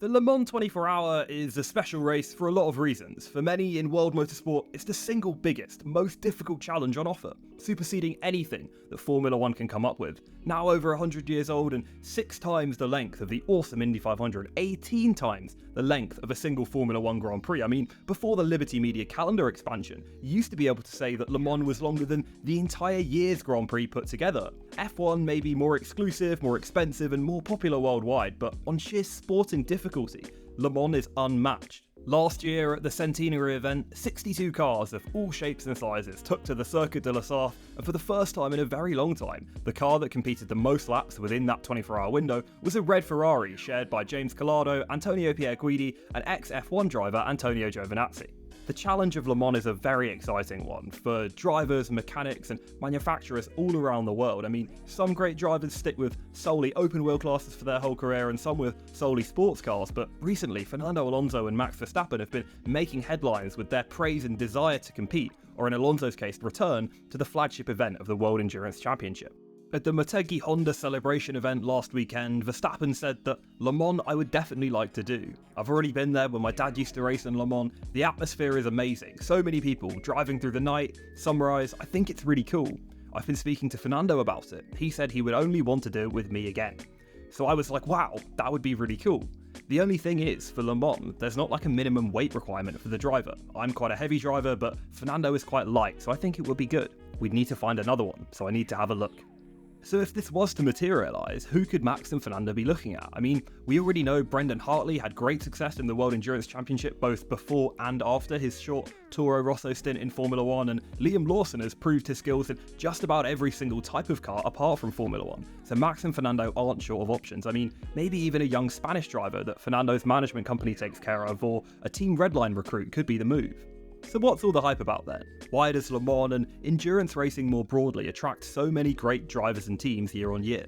The Le Mans 24 Hour is a special race for a lot of reasons. For many in world motorsport, it's the single biggest, most difficult challenge on offer, superseding anything that Formula 1 can come up with. Now over 100 years old and 6 times the length of the awesome Indy 500, 18 times the length of a single Formula 1 Grand Prix. I mean, before the Liberty Media calendar expansion, you used to be able to say that Le Mans was longer than the entire year's Grand Prix put together. F1 may be more exclusive, more expensive and more popular worldwide, but on sheer sporting difficulty, Le Mans is unmatched. Last year at the centenary event, 62 cars of all shapes and sizes took to the Circuit de la Sarthe, and for the first time in a very long time, the car that competed the most laps within that 24-hour window was a red Ferrari shared by James Collado, Antonio Pierguidi and ex-F1 driver Antonio Giovinazzi. The challenge of Le Mans is a very exciting one for drivers, mechanics and manufacturers all around the world. I mean, some great drivers stick with solely open-wheel classes for their whole career and some with solely sports cars, but recently Fernando Alonso and Max Verstappen have been making headlines with their praise and desire to compete, or in Alonso's case, return to the flagship event of the World Endurance Championship. At the Motegi Honda celebration event last weekend, Verstappen said that Le Mans I would definitely like to do. I've already been there when my dad used to race in Le Mans. The atmosphere is amazing. So many people driving through the night, sunrise. I think it's really cool. I've been speaking to Fernando about it. He said he would only want to do it with me again. So I was like, wow, that would be really cool. The only thing is, for Le Mans, there's not like a minimum weight requirement for the driver. I'm quite a heavy driver, but Fernando is quite light, so I think it would be good. We'd need to find another one, so I need to have a look. So if this was to materialise, who could Max and Fernando be looking at? I mean, we already know Brendan Hartley had great success in the World Endurance Championship both before and after his short Toro Rosso stint in Formula 1, and Liam Lawson has proved his skills in just about every single type of car apart from Formula 1. So Max and Fernando aren't short of options. I mean, maybe even a young Spanish driver that Fernando's management company takes care of, or a Team Redline recruit could be the move. So what's all the hype about then? Why does Le Mans and endurance racing more broadly attract so many great drivers and teams year on year?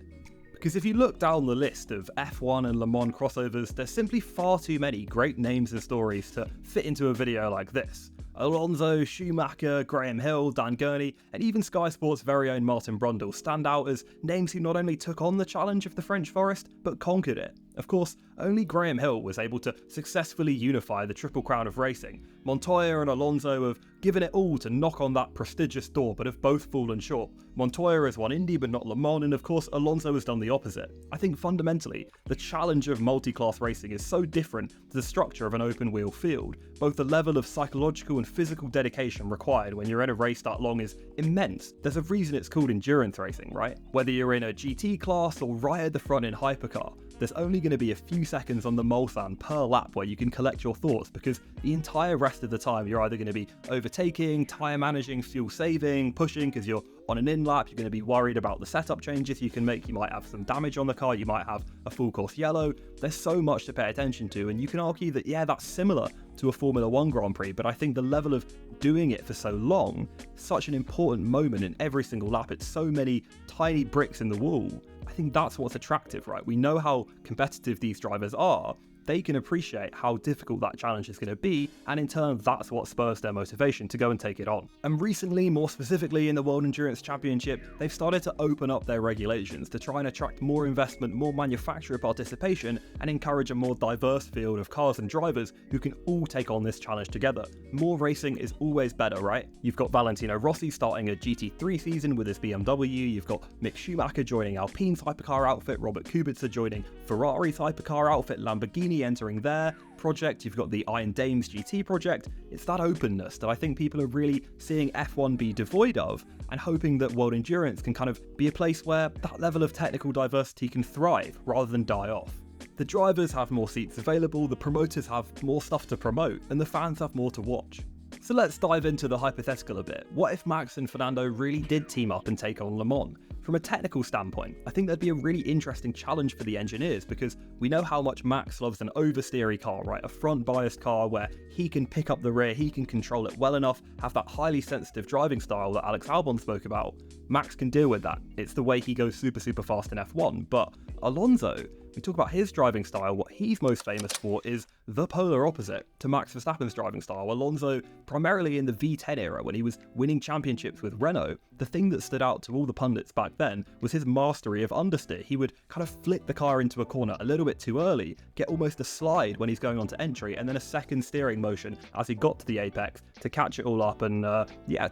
Because if you look down the list of F1 and Le Mans crossovers, there's simply far too many great names and stories to fit into a video like this. Alonso, Schumacher, Graham Hill, Dan Gurney, and even Sky Sports' very own Martin Brundle stand out as names who not only took on the challenge of the French Forest, but conquered it. Of course, only Graham Hill was able to successfully unify the Triple Crown of racing. Montoya and Alonso have given it all to knock on that prestigious door, but have both fallen short. Montoya has won Indy but not Le Mans, and of course Alonso has done the opposite. I think fundamentally, the challenge of multi-class racing is so different to the structure of an open-wheel field. Both the level of psychological and physical dedication required when you're in a race that long is immense. There's a reason it's called endurance racing, right? Whether you're in a GT class or right at the front in Hypercar, there's only going to be a few seconds on the Mulsanne per lap where you can collect your thoughts, because the entire rest of the time you're either going to be overtaking, tyre managing, fuel saving, pushing because you're on an in-lap, you're going to be worried about the setup changes you can make, you might have some damage on the car, you might have a full course yellow. There's so much to pay attention to, and you can argue that, yeah, that's similar to a Formula 1 Grand Prix, but I think the level of doing it for so long, such an important moment in every single lap, it's so many tiny bricks in the wall. I think that's what's attractive, right? We know how competitive these drivers are. They can appreciate how difficult that challenge is going to be, and in turn that's what spurs their motivation to go and take it on. And recently, more specifically in the World Endurance Championship, they've started to open up their regulations to try and attract more investment, more manufacturer participation, and encourage a more diverse field of cars and drivers who can all take on this challenge together. More racing is always better, right? You've got Valentino Rossi starting a GT3 season with his BMW, you've got Mick Schumacher joining Alpine's Hypercar outfit, Robert Kubica joining Ferrari's Hypercar outfit, Lamborghini entering their project, you've got the Iron Dames GT project. It's that openness that I think people are really seeing F1 be devoid of, and hoping that World Endurance can kind of be a place where that level of technical diversity can thrive rather than die off. The drivers have more seats available, the promoters have more stuff to promote, and the fans have more to watch. So let's dive into the hypothetical a bit. What if Max and Fernando really did team up and take on Le Mans? From a technical standpoint, I think that'd be a really interesting challenge for the engineers, because we know how much Max loves an oversteery car, right? A front biased car where he can pick up the rear, he can control it well enough, have that highly sensitive driving style that Alex Albon spoke about. Max can deal with that. It's the way he goes super fast in F1. But Alonso, we talk about his driving style, what he's most famous for is the polar opposite to Max Verstappen's driving style. Alonso, primarily in the V10 era when he was winning championships with Renault, the thing that stood out to all the pundits back then was his mastery of understeer. He would kind of flick the car into a corner a little bit too early, get almost a slide when he's going on to entry, and then a second steering motion as he got to the apex to catch it all up and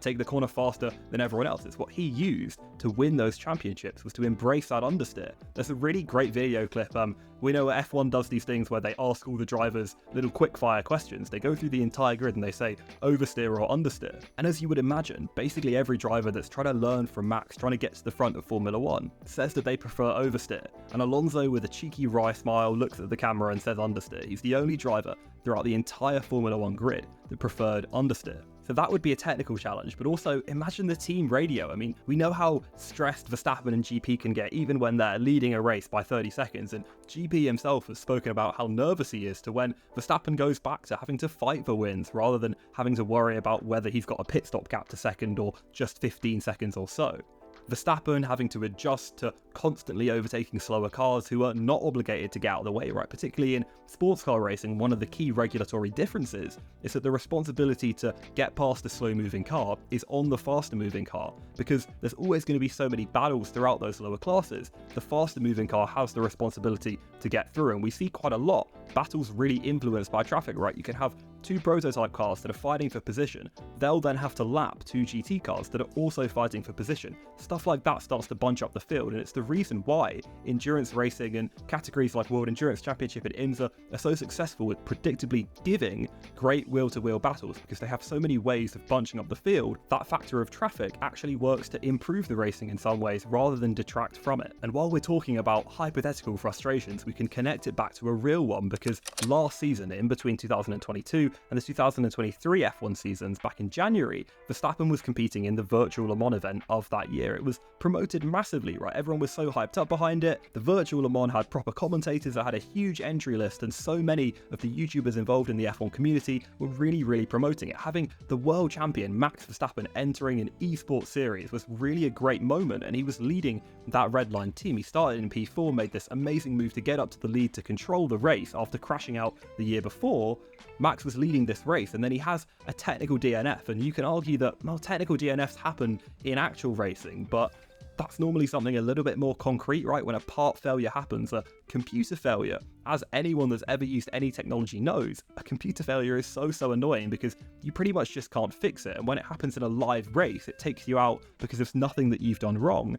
take the corner faster than everyone else. It's what he used to win those championships, was to embrace that understeer. There's a really great video clip. We know F1 does these things where they ask all the drivers little quick-fire questions. They go through the entire grid and they say oversteer or understeer. And as you would imagine, basically every driver that's trying to learn from Max, trying to get to the front of Formula 1, says that they prefer oversteer. And Alonso, with a cheeky wry smile, looks at the camera and says understeer. He's the only driver throughout the entire Formula 1 grid that preferred understeer. So that would be a technical challenge, but also imagine the team radio. I mean, we know how stressed Verstappen and GP can get even when they're leading a race by 30 seconds, and GP himself has spoken about how nervous he is to when Verstappen goes back to having to fight for wins rather than having to worry about whether he's got a pit stop gap to second or just 15 seconds or so. Verstappen having to adjust to constantly overtaking slower cars who are not obligated to get out of the way, right? Particularly in sports car racing, one of the key regulatory differences is that the responsibility to get past a slow moving car is on the faster moving car, because there's always going to be so many battles throughout those lower classes. The faster moving car has the responsibility to get through, and we see quite a lot battles really influenced by traffic, right? You can have two prototype cars that are fighting for position. They'll then have to lap two GT cars that are also fighting for position. Stuff like that starts to bunch up the field, and it's the reason why endurance racing and categories like World Endurance Championship and IMSA are so successful with predictably giving great wheel-to-wheel battles, because they have so many ways of bunching up the field. That factor of traffic actually works to improve the racing in some ways rather than detract from it. And while we're talking about hypothetical frustrations, we can connect it back to a real one, because last season, in between 2022 and the 2023 F1 seasons, back in January, Verstappen was competing in the virtual Le Mans event of that year. It was promoted massively, right? Everyone was so hyped up behind it. The virtual Le Mans had proper commentators, that had a huge entry list, and so many of the YouTubers involved in the F1 community were really promoting it. Having the world champion Max Verstappen entering an esports series was really a great moment, and he was leading that red line team. He started in P4, made this amazing move to get up to the lead to control the race after crashing out the year before. Max was leading this race, and then he has a technical DNF, and you can argue that, well, technical DNFs happen in actual racing, but that's normally something a little bit more concrete, right? When a part failure happens, a computer failure, as anyone that's ever used any technology knows, a computer failure is so annoying because you pretty much just can't fix it, and when it happens in a live race, it takes you out because there's nothing that you've done wrong.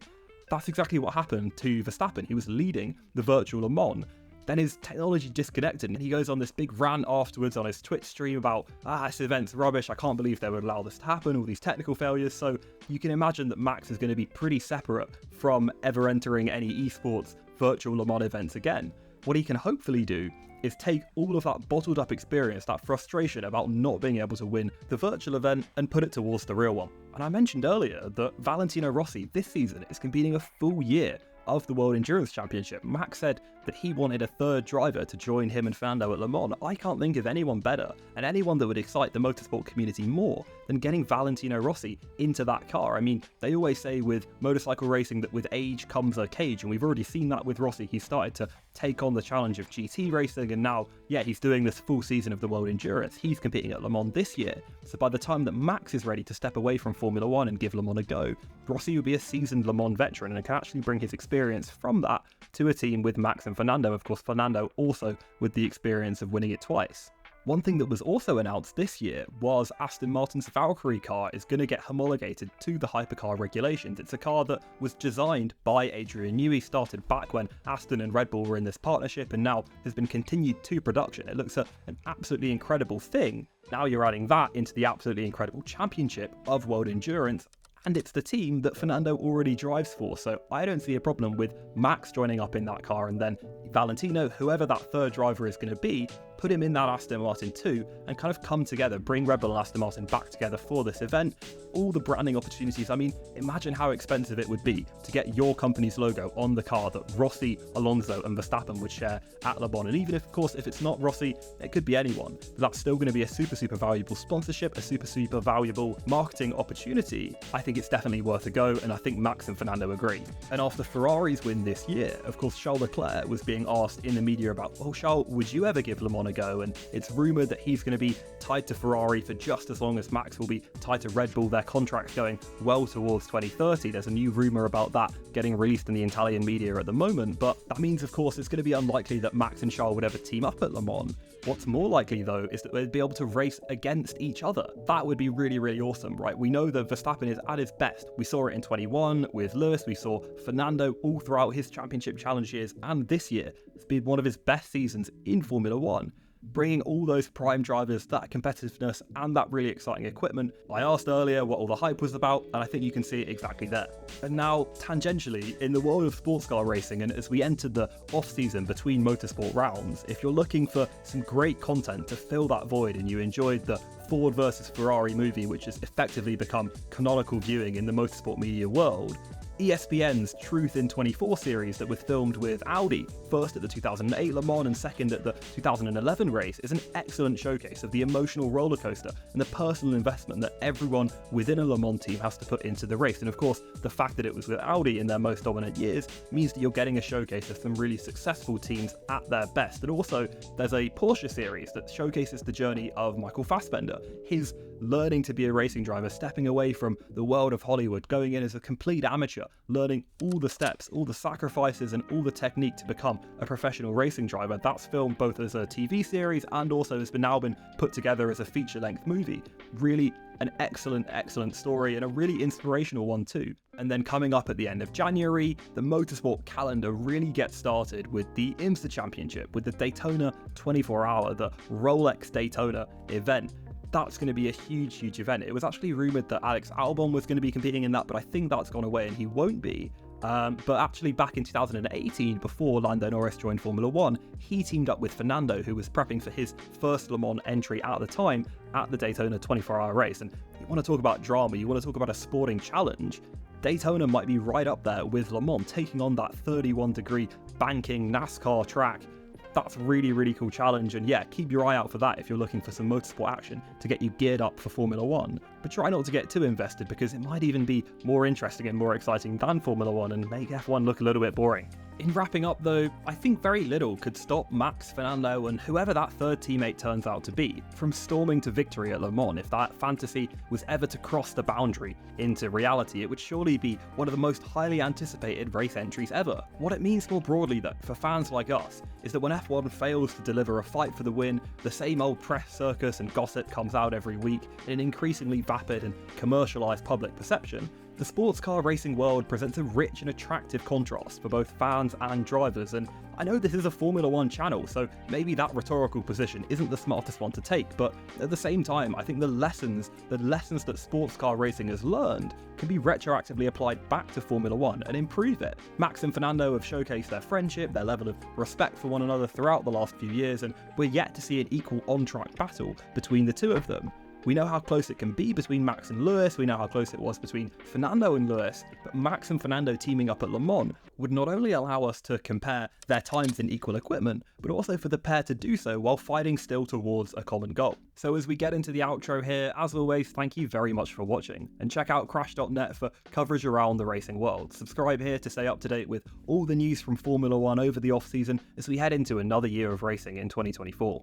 That's exactly what happened to Verstappen. He was leading the virtual Le Mans. Then his technology disconnected, and he goes on this big rant afterwards on his Twitch stream about, this event's rubbish, I can't believe they would allow this to happen, all these technical failures. So you can imagine that Max is going to be pretty separate from ever entering any esports virtual Le Mans events again. What he can hopefully do is take all of that bottled up experience, that frustration about not being able to win the virtual event, and put it towards the real one. And I mentioned earlier that Valentino Rossi this season is competing a full year of the World Endurance Championship. Max said that he wanted a third driver to join him and Fernando at Le Mans. I can't think of anyone better, and anyone that would excite the motorsport community more than getting Valentino Rossi into that car. I mean, they always say with motorcycle racing that with age comes a cage, and we've already seen that with Rossi. He started to take on the challenge of GT racing, and now, he's doing this full season of the World Endurance. He's competing at Le Mans this year, so by the time that Max is ready to step away from Formula 1 and give Le Mans a go, Rossi will be a seasoned Le Mans veteran and can actually bring his experience from that to a team with Max and Fernando. Of course, Fernando also with the experience of winning it twice. One thing that was also announced this year was Aston Martin's Valkyrie car is going to get homologated to the Hypercar regulations. It's a car that was designed by Adrian Newey, started back when Aston and Red Bull were in this partnership, and now has been continued to production. It looks an absolutely incredible thing. Now you're adding that into the absolutely incredible championship of World Endurance, and it's the team that Fernando already drives for, so I don't see a problem with Max joining up in that car, and then Valentino, whoever that third driver is going to be, put him in that Aston Martin too, and kind of come together, bring Red Bull and Aston Martin back together for this event. All the branding opportunities, I mean, imagine how expensive it would be to get your company's logo on the car that Rossi, Alonso and Verstappen would share at Le Mans. And even if, of course, if it's not Rossi, it could be anyone, but that's still going to be a super valuable sponsorship, a super valuable marketing opportunity. I think it's definitely worth a go, and I think Max and Fernando agree. And after Ferrari's win this year, of course, Charles Leclerc was being getting asked in the media about, well, Charles, would you ever give Le Mans a go? And it's rumoured that he's going to be tied to Ferrari for just as long as Max will be tied to Red Bull. Their contract's going well towards 2030. There's a new rumour about that getting released in the Italian media at the moment, but that means, of course, it's going to be unlikely that Max and Charles would ever team up at Le Mans. What's more likely, though, is that they'd be able to race against each other. That would be really, really awesome, right? We know that Verstappen is at his best. We saw it in 21 with Lewis. We saw Fernando all throughout his championship challenge years, and this year it's been one of his best seasons in Formula One. Bringing all those prime drivers, that competitiveness, and that really exciting equipment. I asked earlier what all the hype was about, and I think you can see it exactly there. And now, tangentially, in the world of sports car racing, and as we entered the off-season between motorsport rounds, if you're looking for some great content to fill that void and you enjoyed the Ford versus Ferrari movie, which has effectively become canonical viewing in the motorsport media world, ESPN's Truth in 24 series that was filmed with Audi, first at the 2008 Le Mans and second at the 2011 race, is an excellent showcase of the emotional rollercoaster and the personal investment that everyone within a Le Mans team has to put into the race. And of course, the fact that it was with Audi in their most dominant years means that you're getting a showcase of some really successful teams at their best. And also, there's a Porsche series that showcases the journey of Michael Fassbender, his learning to be a racing driver, stepping away from the world of Hollywood, going in as a complete amateur, learning all the steps, all the sacrifices, and all the technique to become a professional racing driver. That's filmed both as a TV series and also has now been put together as a feature-length movie. Really an excellent story, and a really inspirational one too. And then coming up at the end of January, the motorsport calendar really gets started with the IMSA Championship, with the Daytona 24-hour, the Rolex Daytona event. That's going to be a huge event. It was actually rumoured that Alex Albon was going to be competing in that, but I think that's gone away and he won't be. But actually back in 2018, before Lando Norris joined Formula One, he teamed up with Fernando, who was prepping for his first Le Mans entry at the time at the Daytona 24-hour race. And you want to talk about drama, you want to talk about a sporting challenge, Daytona might be right up there with Le Mans, taking on that 31-degree banking NASCAR track. That's really cool challenge, and yeah, keep your eye out for that if you're looking for some motorsport action to get you geared up for Formula One. But try not to get too invested, because it might even be more interesting and more exciting than Formula One and make F1 look a little bit boring. In wrapping up though, I think very little could stop Max, Fernando, and whoever that third teammate turns out to be from storming to victory at Le Mans. If that fantasy was ever to cross the boundary into reality, it would surely be one of the most highly anticipated race entries ever. What it means more broadly though, for fans like us, is that when F1 fails to deliver a fight for the win, the same old press circus and gossip comes out every week in an increasingly vapid and commercialised public perception. The sports car racing world presents a rich and attractive contrast for both fans and drivers, and I know this is a Formula One channel, so maybe that rhetorical position isn't the smartest one to take, but at the same time, I think the lessons that sports car racing has learned can be retroactively applied back to Formula One and improve it. Max and Fernando have showcased their friendship, their level of respect for one another throughout the last few years, and we're yet to see an equal on-track battle between the two of them. We know how close it can be between Max and Lewis, we know how close it was between Fernando and Lewis, but Max and Fernando teaming up at Le Mans would not only allow us to compare their times in equal equipment, but also for the pair to do so while fighting still towards a common goal. So as we get into the outro here, as always, thank you very much for watching, and check out crash.net for coverage around the racing world. Subscribe here to stay up to date with all the news from Formula One over the off-season as we head into another year of racing in 2024.